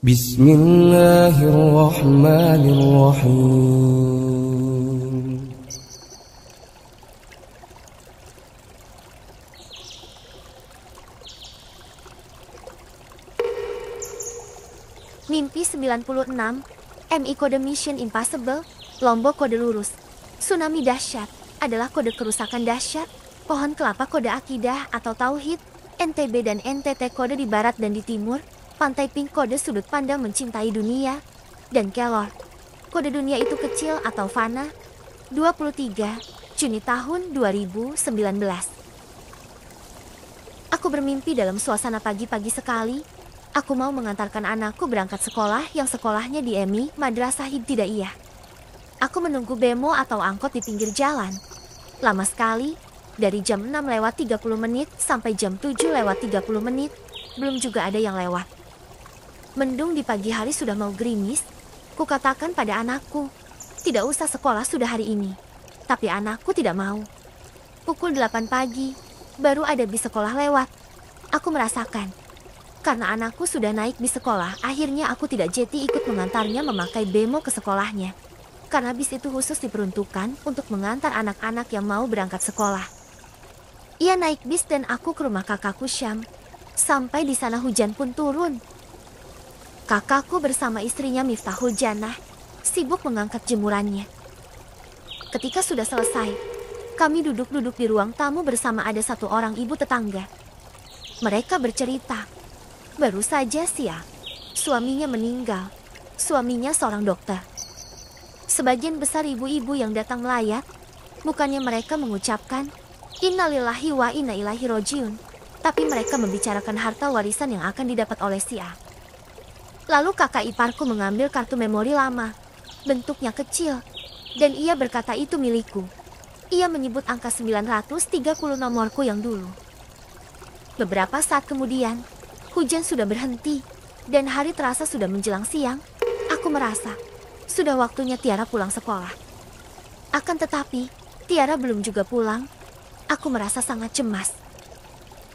Bismillahirrahmanirrahim. Mimpi 96, MI kode Mission Impossible, Lombok kode lurus. Tsunami dahsyat adalah kode kerusakan dahsyat. Pohon kelapa kode akidah atau tauhid. NTB dan NTT kode di barat dan di timur. Pantai Pink kode sudut pandang mencintai dunia. Dan Kelor, kode dunia itu kecil atau fana. 23 Juni tahun 2019. Aku bermimpi dalam suasana pagi-pagi sekali. Aku mau mengantarkan anakku berangkat sekolah yang sekolahnya di MI Madrasah Ibtidaiyah. Aku menunggu bemo atau angkot di pinggir jalan. Lama sekali, dari jam 6:30 sampai jam 7:30. Belum juga ada yang lewat. Mendung di pagi hari sudah mau gerimis. Kukatakan pada anakku, tidak usah sekolah sudah hari ini. Tapi anakku tidak mau. Pukul 8 pagi, baru ada bis sekolah lewat. Aku merasakan. Karena anakku sudah naik bis sekolah, akhirnya aku tidak jadi ikut mengantarnya memakai bemo ke sekolahnya. Karena bis itu khusus diperuntukkan untuk mengantar anak-anak yang mau berangkat sekolah. Ia naik bis dan aku ke rumah kakakku Syam. Sampai di sana hujan pun turun. Kakakku bersama istrinya Miftahul Jannah sibuk mengangkat jemurannya. Ketika sudah selesai, kami duduk-duduk di ruang tamu bersama ada satu orang ibu tetangga. Mereka bercerita, baru saja siang, suaminya meninggal. Suaminya seorang dokter. Sebagian besar ibu-ibu yang datang melayat, bukannya mereka mengucapkan Innalillahi wa inna ilaihi rojiun, tapi mereka membicarakan harta warisan yang akan didapat oleh si A. Lalu kakak iparku mengambil kartu memori lama, bentuknya kecil, dan ia berkata itu milikku. Ia menyebut angka 930 nomorku yang dulu. Beberapa saat kemudian, hujan sudah berhenti, dan hari terasa sudah menjelang siang. Aku merasa, sudah waktunya Tiara pulang sekolah. Akan tetapi, Tiara belum juga pulang. Aku merasa sangat cemas.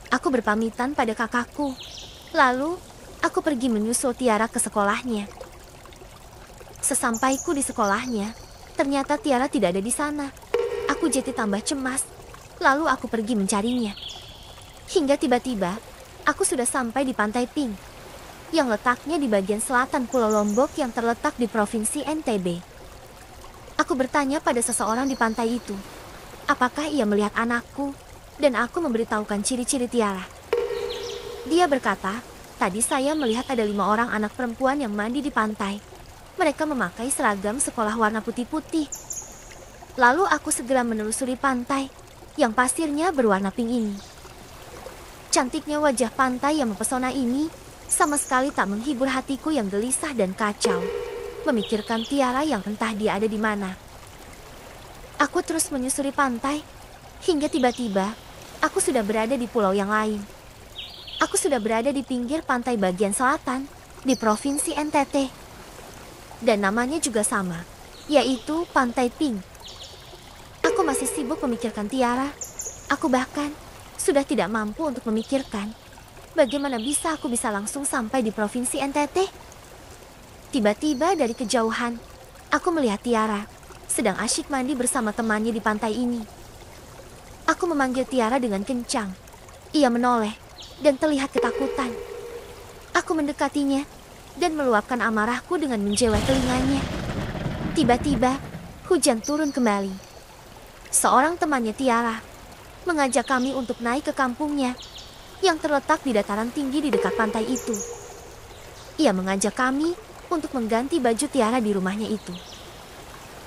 Aku berpamitan pada kakakku. Lalu, aku pergi menyusul Tiara ke sekolahnya. Sesampaiku di sekolahnya, ternyata Tiara tidak ada di sana. Aku jadi tambah cemas. Lalu aku pergi mencarinya. Hingga tiba-tiba, aku sudah sampai di Pantai Pink, yang letaknya di bagian selatan Pulau Lombok yang terletak di Provinsi NTB. Aku bertanya pada seseorang di pantai itu, apakah ia melihat anakku, dan aku memberitahukan ciri-ciri Tiara. Dia berkata, tadi saya melihat ada 5 orang anak perempuan yang mandi di pantai. Mereka memakai seragam sekolah warna putih-putih. Lalu aku segera menelusuri pantai, yang pasirnya berwarna pink ini. Cantiknya wajah pantai yang mempesona ini sama sekali tak menghibur hatiku yang gelisah dan kacau, memikirkan Tiara yang entah dia ada di mana. Aku terus menyusuri pantai, hingga tiba-tiba aku sudah berada di pulau yang lain. Aku sudah berada di pinggir pantai bagian selatan, di Provinsi NTT. Dan namanya juga sama, yaitu Pantai Pink. Aku masih sibuk memikirkan Tiara. Aku bahkan sudah tidak mampu untuk memikirkan bagaimana aku bisa langsung sampai di Provinsi NTT. Tiba-tiba dari kejauhan, aku melihat Tiara sedang asyik mandi bersama temannya di pantai ini. Aku memanggil Tiara dengan kencang. Ia menoleh dan terlihat ketakutan. Aku mendekatinya dan meluapkan amarahku dengan menjeweh telinganya. Tiba-tiba, hujan turun kembali. Seorang temannya Tiara mengajak kami untuk naik ke kampungnya yang terletak di dataran tinggi di dekat pantai itu. Ia mengajak kami untuk mengganti baju Tiara di rumahnya itu.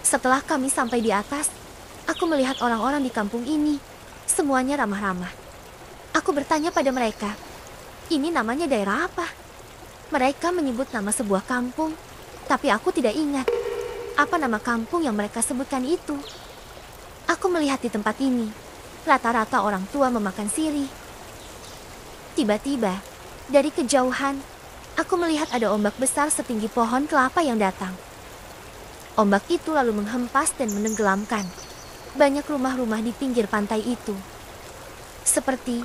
Setelah kami sampai di atas, aku melihat orang-orang di kampung ini. Semuanya ramah-ramah. Aku bertanya pada mereka, ini namanya daerah apa? Mereka menyebut nama sebuah kampung, tapi aku tidak ingat apa nama kampung yang mereka sebutkan itu. Aku melihat di tempat ini, rata-rata orang tua memakan sirih. Tiba-tiba, dari kejauhan, aku melihat ada ombak besar setinggi pohon kelapa yang datang. Ombak itu lalu menghempas dan menenggelamkan banyak rumah-rumah di pinggir pantai itu. Seperti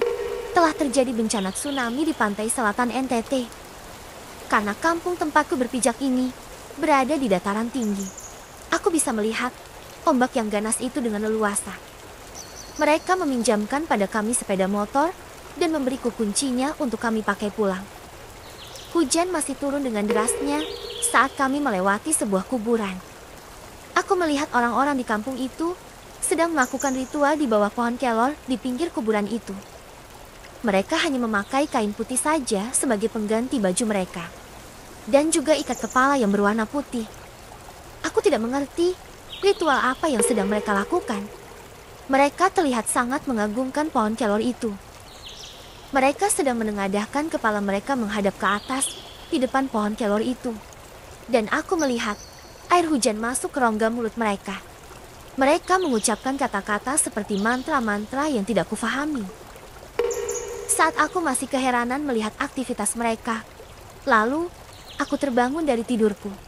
telah terjadi bencana tsunami di pantai selatan NTT. Karena kampung tempatku berpijak ini berada di dataran tinggi, aku bisa melihat ombak yang ganas itu dengan leluasa. Mereka meminjamkan pada kami sepeda motor dan memberiku kuncinya untuk kami pakai pulang. Hujan masih turun dengan derasnya saat kami melewati sebuah kuburan. Aku melihat orang-orang di kampung itu sedang melakukan ritual di bawah pohon kelor di pinggir kuburan itu. Mereka hanya memakai kain putih saja sebagai pengganti baju mereka. Dan juga ikat kepala yang berwarna putih. Aku tidak mengerti ritual apa yang sedang mereka lakukan. Mereka terlihat sangat mengagungkan pohon kelor itu. Mereka sedang menengadahkan kepala mereka menghadap ke atas di depan pohon kelor itu. Dan aku melihat air hujan masuk ke rongga mulut mereka. Mereka mengucapkan kata-kata seperti mantra-mantra yang tidak kufahami. Saat aku masih keheranan melihat aktivitas mereka, lalu aku terbangun dari tidurku.